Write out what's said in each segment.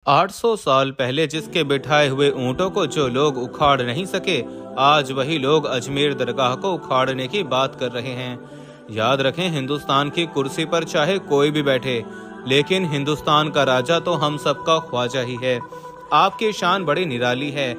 800 साल पहले जिसके बिठाए हुए ऊंटों को जो लोग उखाड़ नहीं सके, आज वही लोग अजमेर दरगाह को उखाड़ने की बात कर रहे हैं। याद रखें, हिंदुस्तान की कुर्सी पर चाहे कोई भी बैठे, लेकिन हिंदुस्तान का राजा तो हम सबका ख्वाजा ही है। आपकी शान बड़ी निराली है।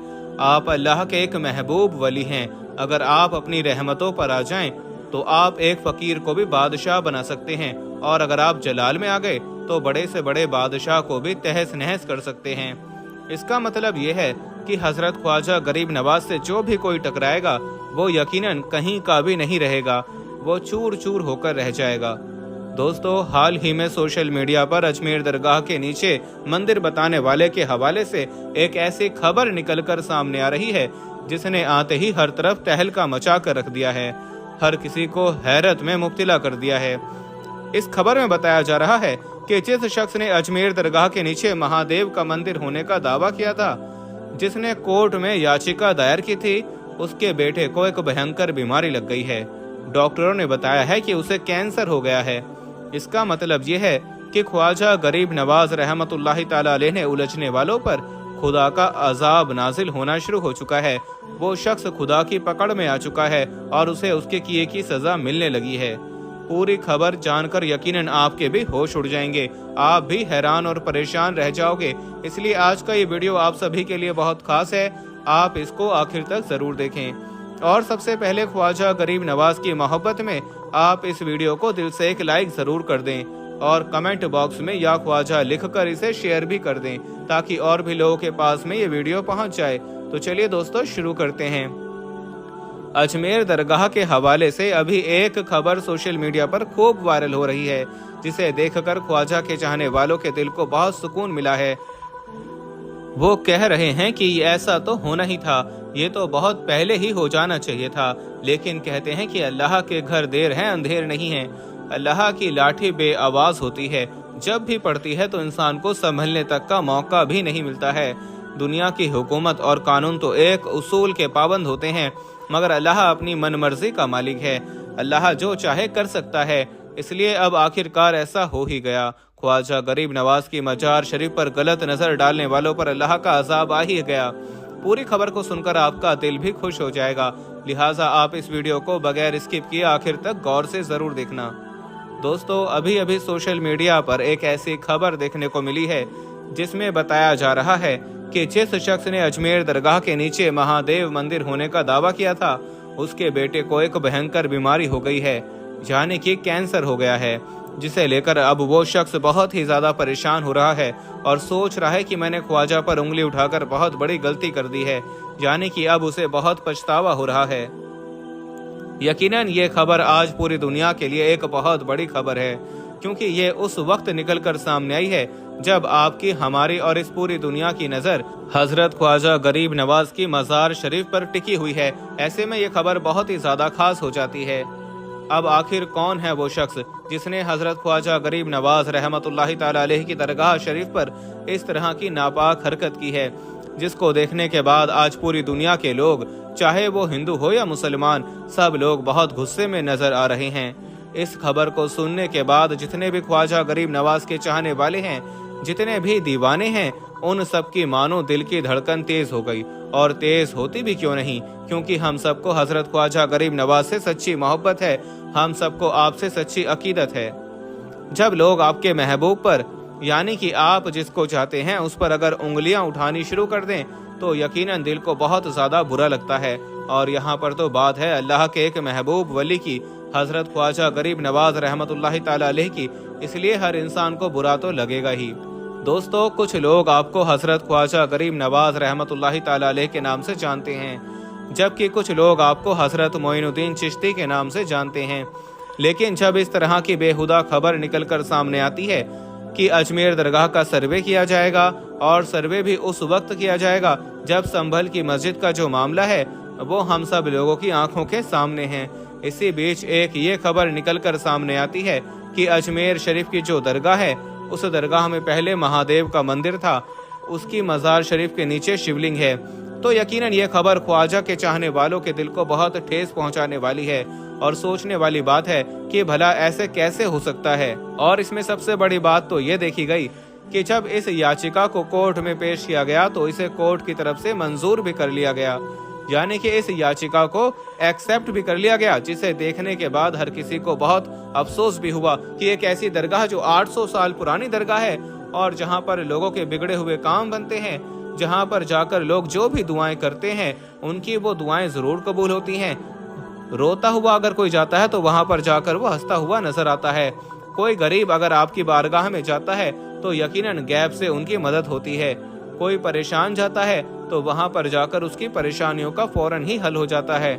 आप अल्लाह के एक महबूब वली हैं। अगर आप अपनी रहमतों पर आ जाएं, तो आप एक फकीर को भी बादशाह बना सकते हैं, और अगर आप जलाल में आ गए तो बड़े से बड़े बादशाह को भी तहस नहस कर सकते हैं। इसका मतलब ये है कि हजरत ख्वाजा गरीब नवाज से जो भी कोई टकराएगा, वो यकीनन कहीं का भी नहीं रहेगा, वो चूर चूर होकर रह जाएगा। दोस्तों, हाल ही में सोशल मीडिया पर अजमेर दरगाह के नीचे मंदिर बताने वाले के हवाले से एक ऐसी खबर निकलकर सामने आ रही है जिसने आते ही हर तरफ तहलका मचा कर रख दिया है, हर किसी को हैरत में मुब्तला कर दिया है। इस खबर में बताया जा रहा है कि जिस शख्स ने अजमेर दरगाह के नीचे महादेव का मंदिर होने का दावा किया था, जिसने कोर्ट में याचिका दायर की थी, उसके बेटे को एक भयंकर बीमारी लग गई है। डॉक्टरों ने बताया है कि उसे कैंसर हो गया है। इसका मतलब ये है कि ख्वाजा गरीब नवाज रहमतुल्लाहि ताला अलैह ने उलझने वालों पर खुदा का अजाब नाजिल होना शुरू हो चुका है। वो शख्स खुदा की पकड़ में आ चुका है और उसे उसके किए की सजा मिलने लगी है। पूरी खबर जानकर यकीनन आपके भी होश उड़ जाएंगे, आप भी हैरान और परेशान रह जाओगे। इसलिए आज का ये वीडियो आप सभी के लिए बहुत खास है, आप इसको आखिर तक जरूर देखें। और सबसे पहले ख्वाजा गरीब नवाज की मोहब्बत में आप इस वीडियो को दिल से एक लाइक जरूर कर दें और कमेंट बॉक्स में या ख्वाजा लिखकर इसे शेयर भी कर दें, ताकि और भी लोगों के पास में ये वीडियो पहुंच जाए। तो चलिए दोस्तों, शुरू करते हैं। अजमेर दरगाह के हवाले से अभी एक खबर सोशल मीडिया पर खूब वायरल हो रही है, जिसे देखकर ख्वाजा के चाहने वालों के दिल को बहुत सुकून मिला है। वो कह रहे हैं कि ऐसा तो होना ही था, ये तो बहुत पहले ही हो जाना चाहिए था, लेकिन कहते हैं कि अल्लाह के घर देर है अंधेर नहीं है। अल्लाह की लाठी बेआवाज होती है, जब भी पड़ती है तो इंसान को संभलने तक का मौका भी नहीं मिलता है। दुनिया की हुकूमत और कानून तो एक उसूल के पाबंद होते हैं, मगर अल्लाह अपनी मन मर्जी का मालिक है। अल्लाह जो चाहे कर सकता है, इसलिए अब आखिरकार ऐसा हो ही गया। ख्वाजा गरीब नवाज की मजार शरीफ पर गलत नजर डालने वालों पर अल्लाह का अजाब आ ही गया। पूरी खबर को सुनकर आपका दिल भी खुश हो जाएगा, लिहाजा आप इस वीडियो को बगैर स्किप किए आखिर तक गौर से जरूर देखना। दोस्तों, अभी अभी सोशल मीडिया पर एक ऐसी खबर देखने को मिली है जिसमें बताया जा रहा है कि जिस शख्स ने अजमेर दरगाह के नीचे महादेव मंदिर होने का दावा किया था, उसके बेटे को एक भयंकर बीमारी हो गई है, यानी कि कैंसर हो गया है, जिसे लेकर अब वो शख्स बहुत ही ज्यादा परेशान हो रहा है और सोच रहा है कि मैंने ख्वाजा पर उंगली उठाकर बहुत बड़ी गलती कर दी है, यानी कि अब उसे बहुत पछतावा हो रहा है। यकीनन ये खबर आज पूरी दुनिया के लिए एक बहुत बड़ी खबर है, क्योंकि ये उस वक्त निकलकर सामने आई है जब आपकी, हमारी और इस पूरी दुनिया की नजर हजरत ख्वाजा गरीब नवाज की मजार शरीफ पर टिकी हुई है। ऐसे में ये खबर बहुत ही ज्यादा खास हो जाती है। अब आखिर कौन है वो शख्स जिसने हजरत ख्वाजा गरीब नवाज रहमतुल्लाहि ताला अलैह की दरगाह शरीफ पर इस तरह की नापाक हरकत की है, जिसको देखने के बाद आज पूरी दुनिया के लोग, चाहे वो हिंदू हो या मुसलमान, सब लोग बहुत गुस्से में नजर आ रहे हैं। इस खबर को सुनने के बाद जितने भी ख्वाजा गरीब नवाज के चाहने वाले हैं, जितने भी दीवाने हैं, उन सब की मानो दिल की धड़कन तेज हो गई। और तेज होती भी क्यों नहीं, क्योंकि हम सबको हजरत ख्वाजा गरीब नवाज से सच्ची मोहब्बत है, हम सबको आपसे सच्ची अकीदत है। जब लोग आपके महबूब पर, यानी कि आप जिसको चाहते हैं, उस पर अगर उंगलियां उठानी शुरू कर दें, तो यकीनन दिल को बहुत ज्यादा बुरा लगता है। और यहाँ पर तो बात है अल्लाह के एक महबूब वली की, हजरत ख्वाजा गरीब नवाज रहमतुल्लाहि ताला अलैह की, इसलिए हर इंसान को बुरा तो लगेगा ही। दोस्तों, कुछ लोग आपको हजरत ख्वाजा गरीब नवाज रहमतुल्लाहि ताला अलैह के नाम से जानते हैं, जबकि कुछ लोग आपको हजरत मोइनुद्दीन चिश्ती के नाम से जानते हैं। लेकिन जब इस तरह की बेहुदा खबर निकलकर सामने आती है कि अजमेर दरगाह का सर्वे किया जाएगा, और सर्वे भी उस वक्त किया जाएगा जब संभल की मस्जिद का जो मामला है वो हम सब लोगों की आंखों के सामने है, इसी बीच एक ये खबर निकलकर सामने आती है कि अजमेर शरीफ की जो दरगाह है, उस दरगाह में पहले महादेव का मंदिर था, उसकी मजार शरीफ के नीचे शिवलिंग है। तो यकीनन ये खबर ख्वाजा के चाहने वालों के दिल को बहुत ठेस पहुंचाने वाली है और सोचने वाली बात है कि भला ऐसे कैसे हो सकता है। और इसमें सबसे बड़ी बात तो ये देखी गई कि जब इस याचिका को कोर्ट में पेश किया गया तो इसे कोर्ट की तरफ से मंजूर भी कर लिया गया, यानी कि इस याचिका को एक्सेप्ट भी कर लिया गया, जिसे देखने के बाद हर किसी को बहुत अफसोस भी हुआ कि एक ऐसी दरगाह जो 800 साल पुरानी दरगाह है और जहां पर लोगों के बिगड़े हुए काम बनते हैं, जहां पर जाकर लोग जो भी दुआएं करते हैं उनकी वो दुआएं जरूर कबूल होती हैं। रोता हुआ अगर कोई जाता है तो वहां पर जाकर वो हंसता हुआ नजर आता है। कोई गरीब अगर आपकी बारगाह में जाता है तो यकीनन गैब से उनकी मदद होती है। कोई परेशान जाता है तो वहां पर जाकर उसकी परेशानियों का फौरन ही हल हो जाता है।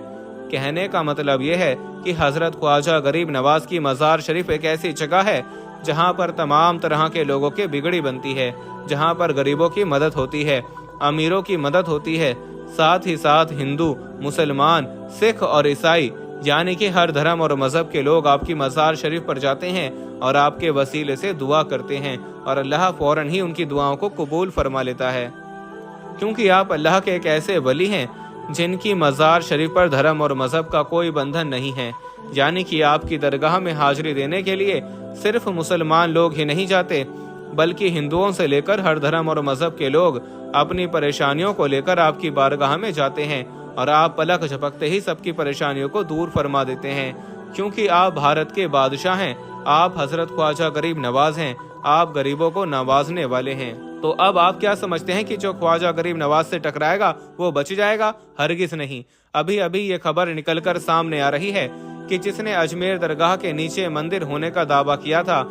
कहने का मतलब यह है कि हजरत ख्वाजा गरीब नवाज की मज़ार शरीफ एक ऐसी जगह है जहां पर तमाम तरह के लोगों की बिगड़ी बनती है, जहां पर गरीबों की मदद होती है, अमीरों की मदद होती है, साथ ही साथ हिंदू, मुसलमान, सिख और ईसाई यानी कि हर धर्म और मजहब के लोग आपकी मज़ार शरीफ पर जाते हैं और आपके वसीले से दुआ करते हैं और अल्लाह फौरन ही उनकी दुआओं को कबूल फरमा लेता है, क्योंकि आप अल्लाह के एक ऐसे वली हैं जिनकी मज़ार शरीफ पर धर्म और मजहब का कोई बंधन नहीं है। यानी कि आपकी दरगाह में हाजिरी देने के लिए सिर्फ मुसलमान लोग ही नहीं जाते, बल्कि हिंदुओं से लेकर हर धर्म और मजहब के लोग अपनी परेशानियों को लेकर आपकी बारगाह में जाते हैं और आप पलक झपकते ही सबकी परेशानियों को दूर फरमा देते हैं, क्योंकि आप भारत के बादशाह हैं, आप हजरत ख्वाजा गरीब नवाज हैं, आप गरीबों को नवाजने वाले हैं। तो अब आप क्या समझते हैं कि जो ख्वाजा गरीब नवाज से टकराएगा वो बच जाएगा? हरगिज नहीं। अभी अभी ये खबर निकलकर सामने आ रही है कि जिसने अजमेर दरगाह के नीचे मंदिर होने का दावा किया था,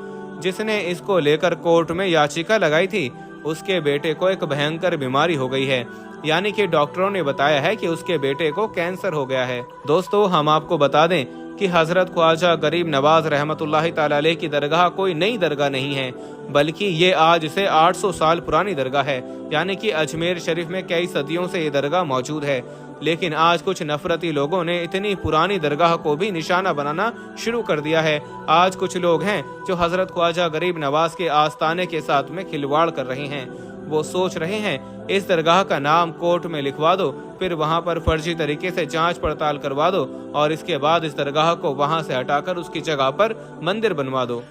जिसने इसको लेकर कोर्ट में याचिका लगाई थी, उसके बेटे को एक भयंकर बीमारी हो गई है, यानी कि डॉक्टरों ने बताया है कि उसके बेटे को कैंसर हो गया है। दोस्तों, हम आपको बता दें कि हजरत ख्वाजा गरीब नवाज रहमतुल्लाहि तआला अलैह की दरगाह कोई नई दरगाह नहीं है, बल्कि ये आज से 800 साल पुरानी दरगाह है। यानी कि अजमेर शरीफ में कई सदियों से ये दरगाह मौजूद है, लेकिन आज कुछ नफरती लोगों ने इतनी पुरानी दरगाह को भी निशाना बनाना शुरू कर दिया है। आज कुछ लोग हैं जो हजरत ख्वाजा गरीब नवाज के आस्थाने के साथ में खिलवाड़ कर रहे हैं। वो सोच रहे हैं इस दरगाह का नाम कोर्ट में लिखवा दो, फिर वहां पर फर्जी तरीके से जांच पड़ताल करवा दो और इसके बाद इस दरगाह को वहां से हटाकर उसकी जगह पर मंदिर बनवा दो।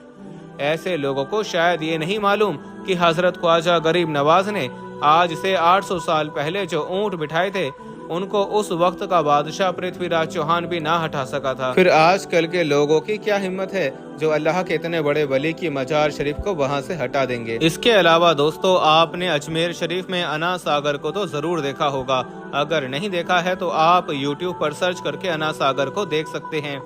ऐसे लोगों को शायद ये नहीं मालूम कि हजरत ख्वाजा गरीब नवाज ने आज से 800 साल पहले जो ऊंट बिठाए थे उनको उस वक्त का बादशाह पृथ्वीराज चौहान भी ना हटा सका था। फिर आजकल के लोगों की क्या हिम्मत है जो अल्लाह के इतने बड़े वली की मजार शरीफ को वहां से हटा देंगे। इसके अलावा दोस्तों, आपने अजमेर शरीफ में अना सागर को तो जरूर देखा होगा। अगर नहीं देखा है तो आप YouTube पर सर्च करके अना सागर को देख सकते हैं।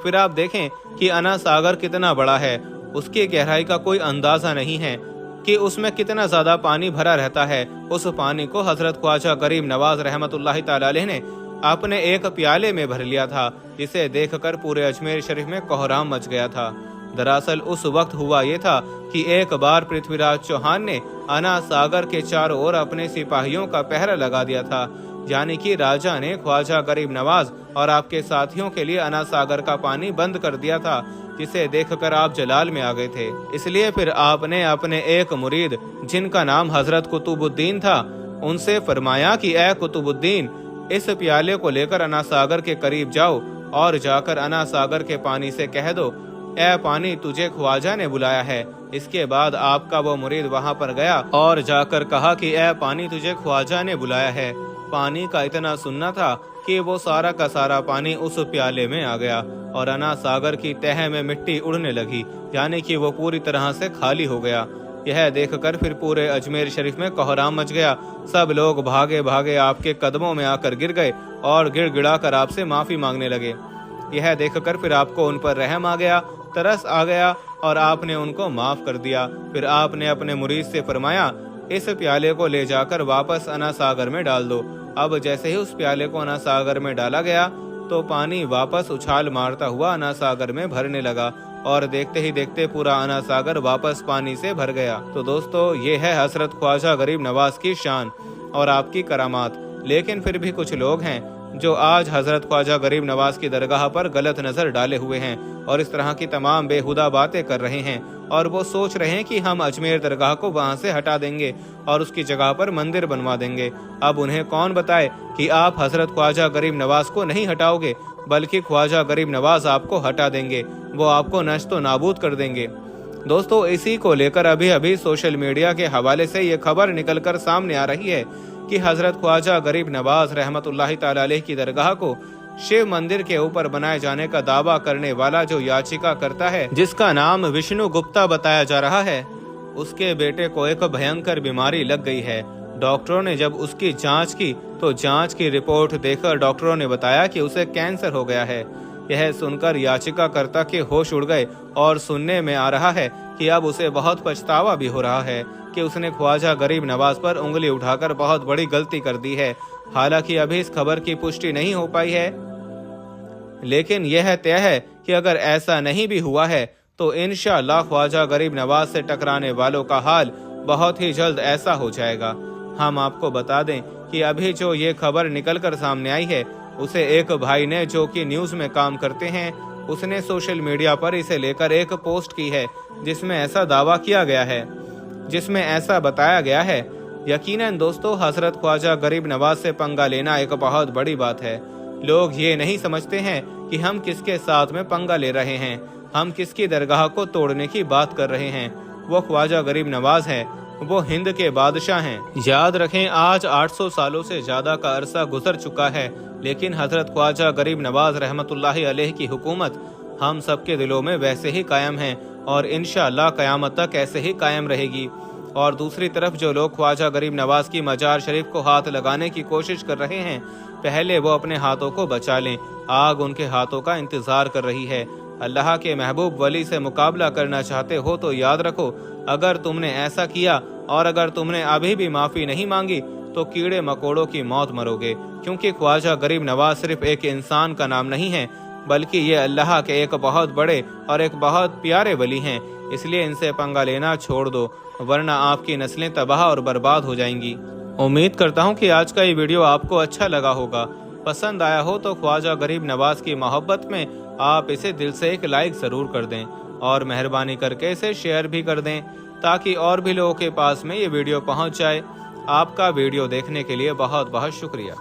फिर आप देखें कि अना सागर कितना बड़ा है, उसकी गहराई का कोई अंदाजा नहीं है कि उसमें कितना ज्यादा पानी भरा रहता है। उस पानी को हजरत ख्वाजा गरीब नवाज रहमतुल्लाहि तआला अलैह ने अपने एक प्याले में भर लिया था, जिसे देखकर पूरे अजमेर शरीफ में कोहराम मच गया था। दरअसल उस वक्त हुआ ये था कि एक बार पृथ्वीराज चौहान ने अना सागर के चारों ओर अपने सिपाहियों का पहरा लगा दिया था, यानी कि राजा ने ख्वाजा गरीब नवाज और आपके साथियों के लिए अना सागर का पानी बंद कर दिया था, जिसे देखकर आप जलाल में आ गए थे। इसलिए फिर आपने अपने एक मुरीद जिनका नाम हजरत कुतुबुद्दीन था उनसे फरमाया कि ए कुतुबुद्दीन, इस प्याले को लेकर अना सागर के करीब जाओ और जाकर अना सागर के पानी से कह दो, ए पानी, तुझे ख्वाजा ने बुलाया है। इसके बाद आपका वो मुरीद वहां पर गया और जाकर कहा कि ए पानी, तुझे ख्वाजा ने बुलाया है। पानी का इतना सुनना था कि वो सारा का सारा पानी उस प्याले में आ गया और अना सागर की तह में मिट्टी उड़ने लगी, यानी कि वो पूरी तरह से खाली हो गया। यह देखकर फिर पूरे अजमेर शरीफ में कोहराम मच गया। सब लोग भागे भागे आपके कदमों में आकर गिर गए और गिड़गिड़ा कर आपसे माफी मांगने लगे। यह देखकर फिर आपको उन पर रहम आ गया, तरस आ गया और आपने उनको माफ कर दिया। फिर आपने अपने मुरीद से फरमाया, इस प्याले को ले जाकर वापस अना सागर में डाल दो। अब जैसे ही उस प्याले को अना सागर में डाला गया तो पानी वापस उछाल मारता हुआ अना सागर में भरने लगा और देखते ही देखते पूरा अना सागर वापस पानी से भर गया। तो दोस्तों, ये है हजरत ख्वाजा गरीब नवाज की शान और आपकी करामात। लेकिन फिर भी कुछ लोग हैं जो आज हजरत ख्वाजा गरीब नवाज की दरगाह पर गलत नजर डाले हुए हैं और इस तरह की तमाम बेहुदा बातें कर रहे हैं और वो सोच रहे हैं कि हम अजमेर दरगाह को वहां से हटा देंगे और उसकी जगह पर मंदिर बनवा देंगे। अब उन्हें कौन बताए कि आप हजरत ख्वाजा गरीब नवाज को नहीं हटाओगे, बल्कि ख्वाजा गरीब नवाज आपको हटा देंगे, वो आपको नष्ट नाबूद कर देंगे। दोस्तों, इसी को लेकर अभी अभी सोशल मीडिया के हवाले से ये खबर निकलकर सामने आ रही है कि हजरत ख्वाजा गरीब नवाज रहमतुल्लाहि ताला अलैह की दरगाह को शिव मंदिर के ऊपर बनाए जाने का दावा करने वाला जो याचिका करता है, जिसका नाम विष्णु गुप्ता बताया जा रहा है, उसके बेटे को एक भयंकर बीमारी लग गई है। डॉक्टरों ने जब उसकी जांच की तो जांच की रिपोर्ट देखकर डॉक्टरों ने बताया कि उसे कैंसर हो गया है। यह सुनकर याचिकाकर्ता के होश उड़ गए और सुनने में आ रहा है कि अब उसे बहुत पछतावा भी हो रहा है कि उसने ख्वाजा गरीब नवाज पर उंगली उठाकर बहुत बड़ी गलती कर दी है। हालांकि अभी इस खबर की पुष्टि नहीं हो पाई है, लेकिन यह तय है कि अगर ऐसा नहीं भी हुआ है तो इंशाअल्लाह ख्वाजा गरीब नवाज से टकराने वालों का हाल बहुत ही जल्द ऐसा हो जाएगा। हम आपको बता दें कि अभी जो ये खबर निकलकर सामने आई है, उसे एक भाई ने, जो कि न्यूज में काम करते हैं, उसने सोशल मीडिया पर इसे लेकर एक पोस्ट की है जिसमें ऐसा दावा किया गया है, जिसमें ऐसा बताया गया है। यकीनन दोस्तों, हजरत ख्वाजा गरीब नवाज से पंगा लेना एक बहुत बड़ी बात है। लोग ये नहीं समझते हैं कि हम किसके साथ में पंगा ले रहे हैं, हम किसकी दरगाह को तोड़ने की बात कर रहे हैं। वो ख्वाजा गरीब नवाज है, वो हिंद के बादशाह हैं। याद रखें, आज 800 सालों से ज्यादा का अरसा गुजर चुका है, लेकिन हजरत ख्वाजा गरीब नवाज रहमतुल्लाहि अलैह की हुकूमत हम सबके दिलों में वैसे ही कायम है और इंशाअल्लाह क़यामत तक ऐसे ही कायम रहेगी। और दूसरी तरफ जो लोग ख्वाजा गरीब नवाज की मजार शरीफ को हाथ लगाने की कोशिश कर रहे हैं, पहले वो अपने हाथों को बचा लें। आग उनके हाथों का इंतजार कर रही है। अल्लाह के महबूब वली से मुकाबला करना चाहते हो तो याद रखो, अगर तुमने ऐसा किया और अगर तुमने अभी भी माफी नहीं मांगी तो कीड़े मकोड़ों की मौत मरोगे, क्योंकि ख्वाजा गरीब नवाज सिर्फ एक इंसान का नाम नहीं है, बल्कि ये अल्लाह के एक बहुत बड़े और एक बहुत प्यारे वली हैं। इसलिए इनसे पंगा लेना छोड़ दो, वरना आपकी नस्लें तबाह और बर्बाद हो जाएंगी। उम्मीद करता हूँ कि आज का ये वीडियो आपको अच्छा लगा होगा। पसंद आया हो तो ख्वाजा गरीब नवाज की मोहब्बत में आप इसे दिल से एक लाइक जरूर कर दें और मेहरबानी करके इसे शेयर भी कर दें, ताकि और भी लोगों के पास में ये वीडियो पहुंच जाए। आपका वीडियो देखने के लिए बहुत बहुत शुक्रिया।